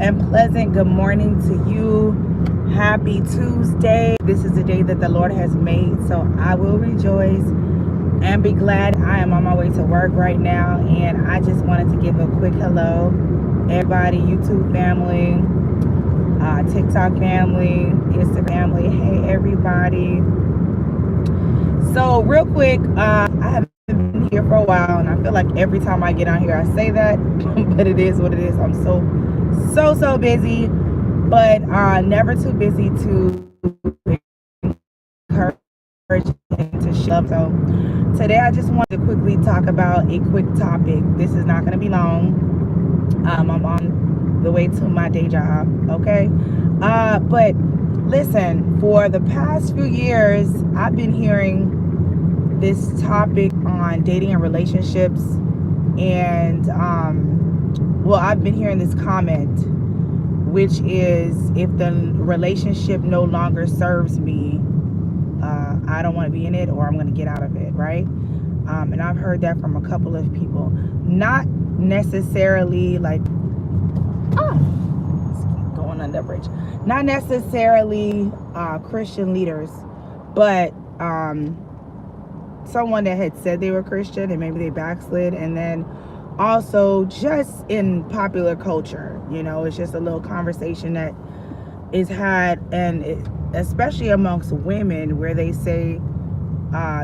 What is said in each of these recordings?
and pleasant good morning to you. Happy Tuesday. This is the day that the Lord has made, so I will rejoice and be glad. I am on my way to work right now, and I just wanted to give a quick hello, everybody, YouTube family, TikTok family, Instagram family. Hey, everybody. So, real quick, I haven't been here for a while, and I feel like every time I get on here, I say that, but it is what it is. I'm so busy, but never too busy to encourage and to show up. So today I just wanted to quickly talk about a quick topic. This is not going to be long. I'm on the way to my day job, okay? But listen, for the past few years, I've been hearing this topic on dating and relationships, and I've been hearing this comment, which is, if the relationship no longer serves me, I don't want to be in it, or I'm going to get out of it, right? And I've heard that from a couple of people. Not necessarily like, going under the bridge. Not necessarily Christian leaders, but someone that had said they were Christian and maybe they backslid, and then also just in popular culture, it's just a little conversation that is had, and especially amongst women, where they say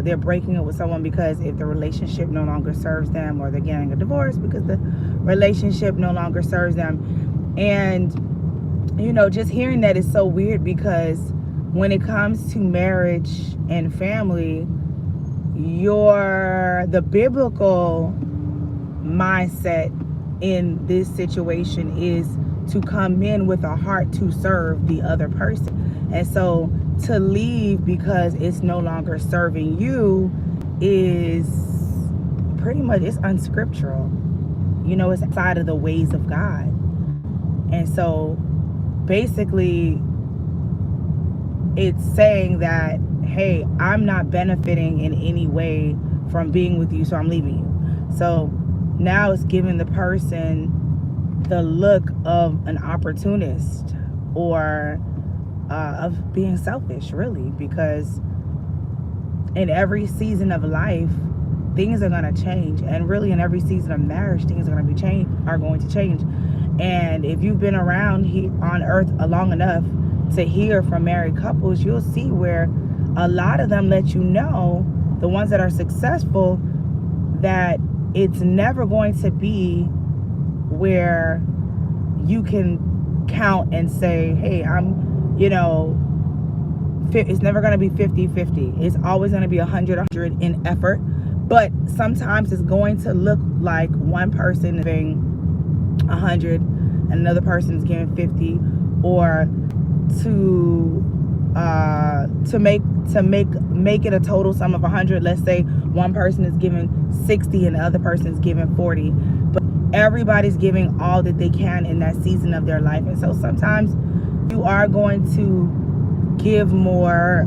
they're breaking up with someone because if the relationship no longer serves them, or they're getting a divorce because the relationship no longer serves them. And just hearing that is so weird, because when it comes to marriage and family, the biblical mindset in this situation is to come in with a heart to serve the other person. And so to leave because it's no longer serving you is pretty much, it's unscriptural. It's outside of the ways of God. And so basically it's saying that, hey, I'm not benefiting in any way from being with you, so I'm leaving you. So now it's giving the person the look of an opportunist, or of being selfish, really, because in every season of life, things are going to change, and really in every season of marriage, things are going to change. And if you've been around here on earth long enough to hear from married couples, you'll see where a lot of them let you know, the ones that are successful, that it's never going to be where you can count and say, hey, it's never going to be 50-50. It's always going to be 100 in effort. But sometimes it's going to look like one person is giving 100 and another person is giving 50, or to make it a total sum of 100. Let's say one person is giving 60 and the other person is giving 40, but everybody's giving all that they can in that season of their life. And so sometimes you are going to give more,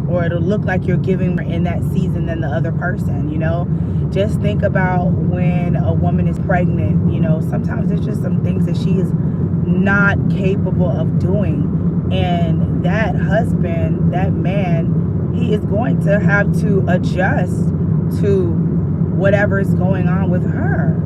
or it'll look like you're giving more in that season than the other person. Just think about when a woman is pregnant. Sometimes there's just some things that she is not capable of doing, and that husband, that man, he is going to have to adjust to whatever is going on with her,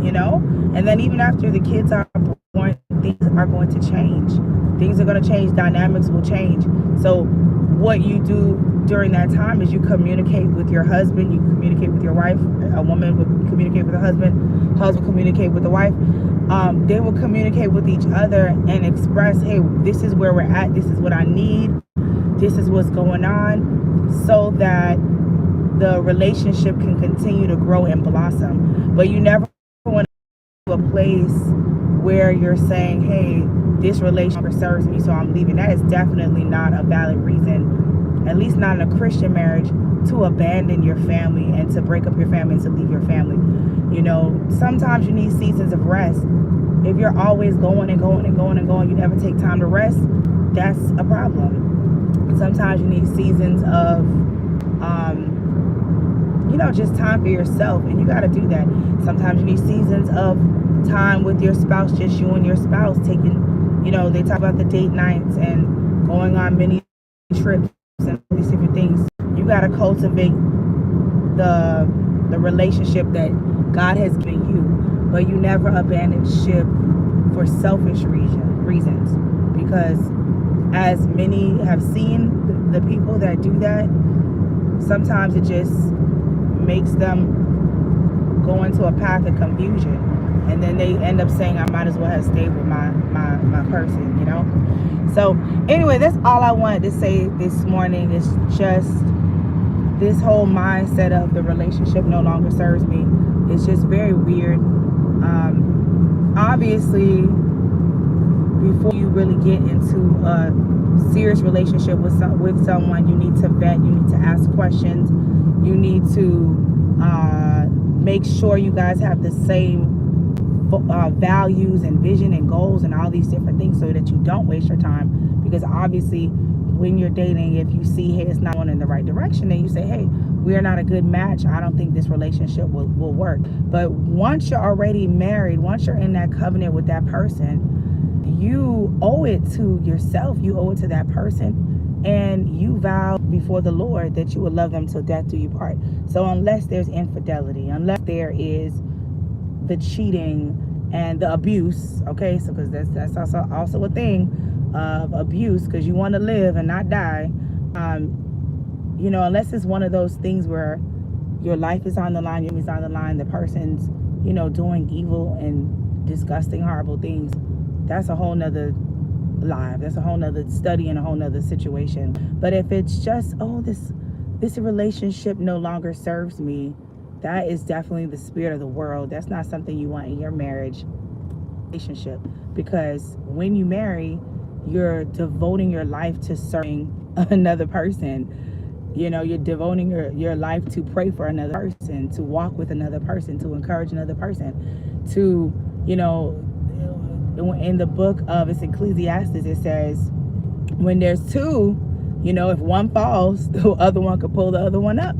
and then even after the kids are born, things are going to change. Things are going to change. Dynamics will change. So what you do during that time is you communicate with your husband, you communicate with your wife. A woman would communicate with her husband communicate with the wife. They will communicate with each other and express, hey, this is where we're at, this is what I need, this is what's going on, so that the relationship can continue to grow and blossom. But you never want to a place where you're saying, hey, this relationship serves me, so I'm leaving. That is definitely not a valid reason, at least not in a Christian marriage, to abandon your family and to break up your family and to leave your family. Sometimes you need seasons of rest. If you're always going and going and going and going, you never take time to rest, that's a problem. Sometimes you need seasons of just time for yourself, and you got to do that. Sometimes you need seasons of time with your spouse, just you and your spouse, taking, they talk about the date nights and going on many trips and all these different things. You got to cultivate the relationship that God has given you, but you never abandon ship for selfish reasons, because as many have seen the people that do that, sometimes it just makes them go into a path of confusion, and then they end up saying, I might as well have stayed with my person, So anyway, that's all I wanted to say this morning. Is just this whole mindset of the relationship no longer serves me. It's just very weird. Obviously, before you really get into a serious relationship with someone, you need to vet, you need to ask questions, you need to make sure you guys have the same values and vision and goals and all these different things, so that you don't waste your time. Because obviously, when you're dating, if you see, hey, it's not going in the right direction, then you say, hey, we are not a good match, I don't think this relationship will work. But once you're already married, once you're in that covenant with that person, you owe it to yourself, you owe it to that person, and you vow before the Lord that you will love them till death do you part. So unless there's infidelity, unless there is the cheating and the abuse, okay, so because that's also a thing of abuse, because you want to live and not die, unless it's one of those things where your life is on the line, your is on the line, the person's doing evil and disgusting, horrible things, that's a whole nother life, that's a whole nother study and a whole nother situation. But if it's just, this relationship no longer serves me, that is definitely the spirit of the world. That's not something you want in your marriage relationship, because when you marry, you're devoting your life to serving another person. You're devoting your life to pray for another person, to walk with another person, to encourage another person, to, in the book of Ecclesiastes, it says, when there's two, if one falls, the other one could pull the other one up.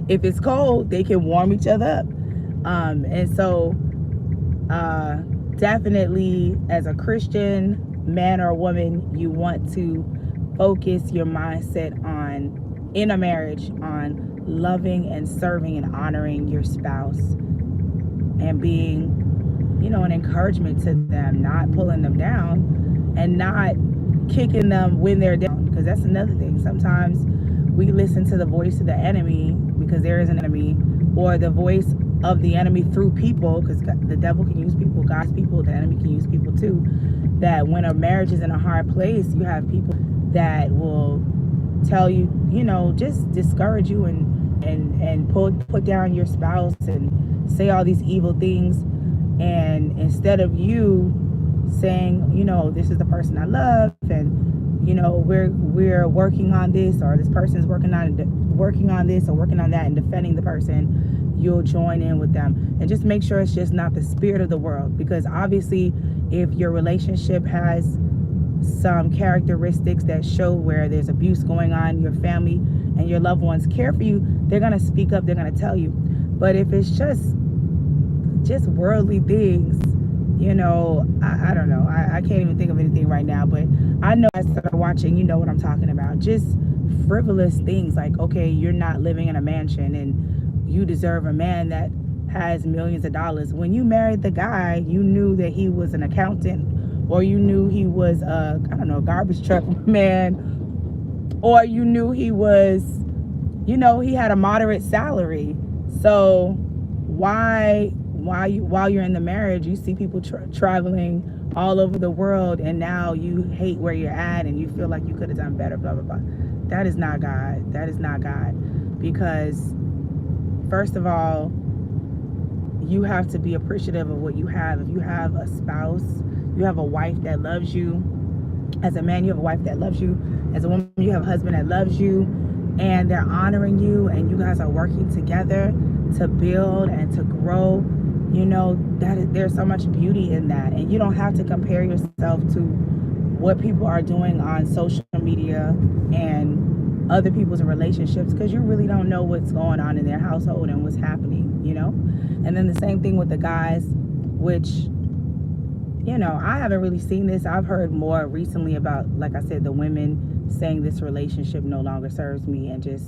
If it's cold, they can warm each other up. And so definitely, as a Christian man or woman, you want to focus your mindset on, in a marriage, on loving and serving and honoring your spouse, and being, an encouragement to them, not pulling them down and not kicking them when they're down. Because that's another thing. Sometimes we listen to the voice of the enemy, because there is an enemy, or the voice of the enemy through people, because the devil can use people, God's people, the enemy can use people too. That when a marriage is in a hard place, you have people that will tell you, just discourage you and put down your spouse and say all these evil things. And instead of you saying, this is the person I love, and we're working on this, or this person's working on this or working on that, and defending the person, you'll join in with them. And just make sure it's just not the spirit of the world, because obviously, if your relationship has some characteristics that show where there's abuse going on, your family and your loved ones care for you, they're going to speak up, they're going to tell you. But if it's just worldly things, I don't know, I can't even think of anything right now, but I know, as I watching, what I'm talking about, just frivolous things like, okay, you're not living in a mansion and you deserve a man that has millions of dollars. When you married the guy, you knew that he was an accountant, or you knew he was a, garbage truck man, or you knew he was, he had a moderate salary. So while you're in the marriage, you see people traveling all over the world, and now you hate where you're at and you feel like you could have done better, blah, blah, blah. That is not God. That is not God. Because first of all, you have to be appreciative of what you have. If you have a spouse, you have a wife that loves you. As a man, you have a wife that loves you. As a woman, you have a husband that loves you, and they're honoring you, and you guys are working together to build and to grow. There's so much beauty in that. And you don't have to compare yourself to what people are doing on social media and other people's relationships, because you really don't know what's going on in their household and what's happening, And then the same thing with the guys. which, you know, I haven't really seen this. I've heard more recently about, like I said, the women saying this relationship no longer serves me and just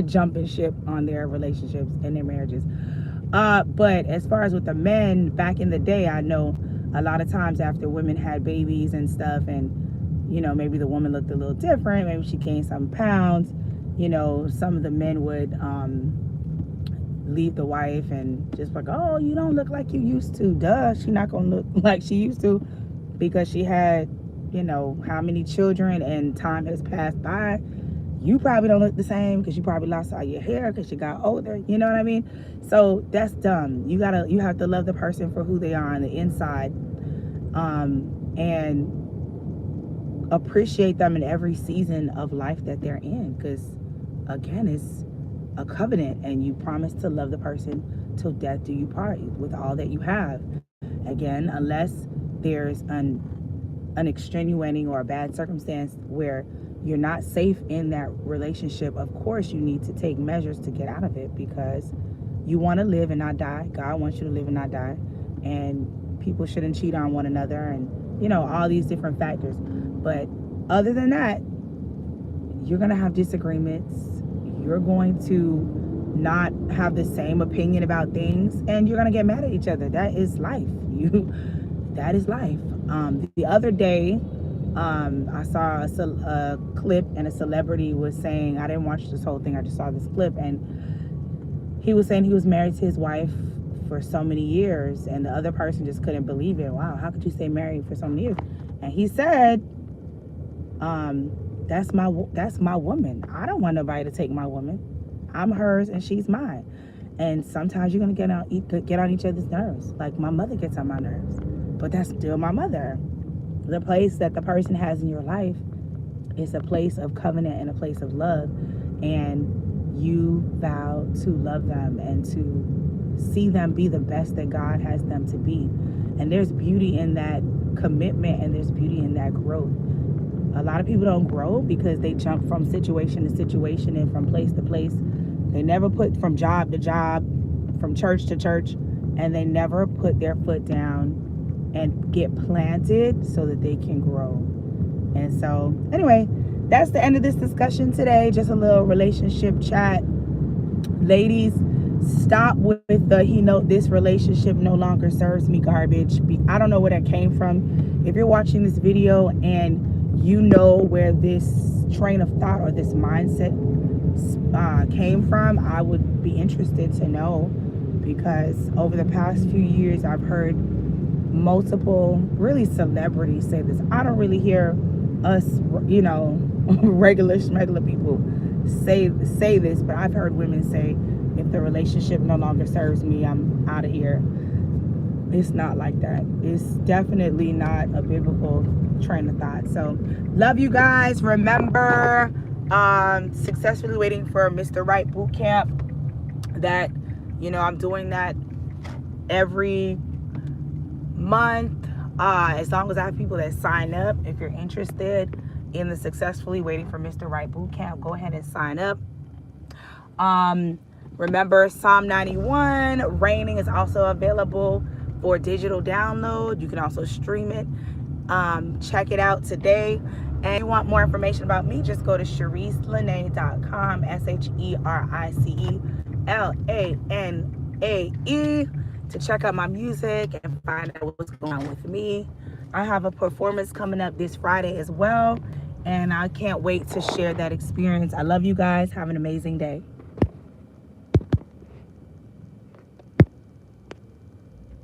jumping ship on their relationships and their marriages. But as far as with the men, back in the day, I know a lot of times after women had babies and stuff, and, you know, maybe the woman looked a little different, maybe she gained some pounds, you know, some of the men would leave the wife and just like, oh, you don't look like you used to. Duh, she not gonna look like she used to because she had, you know, how many children and time has passed by. You probably don't look the same because you probably lost all your hair because you got older. You know what I mean? So that's dumb. You have to love the person for who they are on the inside, and appreciate them in every season of life that they're in. Because again, it's a covenant, and you promise to love the person till death do you part with all that you have. Again, unless there's an extenuating or a bad circumstance where you're not safe in that relationship, of course you need to take measures to get out of it, because you want to live and not die. God wants you to live and not die, and people shouldn't cheat on one another, and, you know, all these different factors. But other than that, you're going to have disagreements. You're going to not have the same opinion about things, and you're going to get mad at each other. That is life. That is life. The other day, I saw a clip, and a celebrity was saying, I didn't watch this whole thing, I just saw this clip, and he was saying he was married to his wife for so many years, and the other person just couldn't believe it. Wow, how could you stay married for so many years? And he said, that's my woman. I don't want nobody to take my woman. I'm hers and she's mine. And sometimes you're gonna get on each other's nerves. Like my mother gets on my nerves, but that's still my mother. The place that the person has in your life is a place of covenant and a place of love, and you vow to love them and to see them be the best that God has them to be. And there's beauty in that commitment, and there's beauty in that growth. A lot of people don't grow because they jump from situation to situation and from place to place. They never put from job to job, from church to church, and they never put their foot down and get planted so that they can grow. And so anyway, that's the end of this discussion today. Just a little relationship chat. Ladies, stop with the this relationship no longer serves me garbage. I don't know where that came from. If you're watching this video and you know where this train of thought or this mindset came from, I would be interested to know, because over the past few years I've heard multiple really celebrities say this. I don't really hear us, you know, regular people say this, but I've heard women say, if the relationship no longer serves me, I'm out of here. It's not like that. It's definitely not a biblical train of thought. So love you guys. Remember, Successfully Waiting for Mr. Right boot camp, that, you know, I'm doing that every month, as long as I have people that sign up. If you're interested in the Successfully Waiting for Mr. Right boot camp, go ahead and sign up. Remember, Psalm 91 Raining is also available for digital download. You can also stream it. Check it out today. And if you want more information about me, just go to ShericeLanae.com, ShericeLanae, to check out my music and find out what's going on with me. I have a performance coming up this Friday as well, and I can't wait to share that experience. I love you guys. Have an amazing day.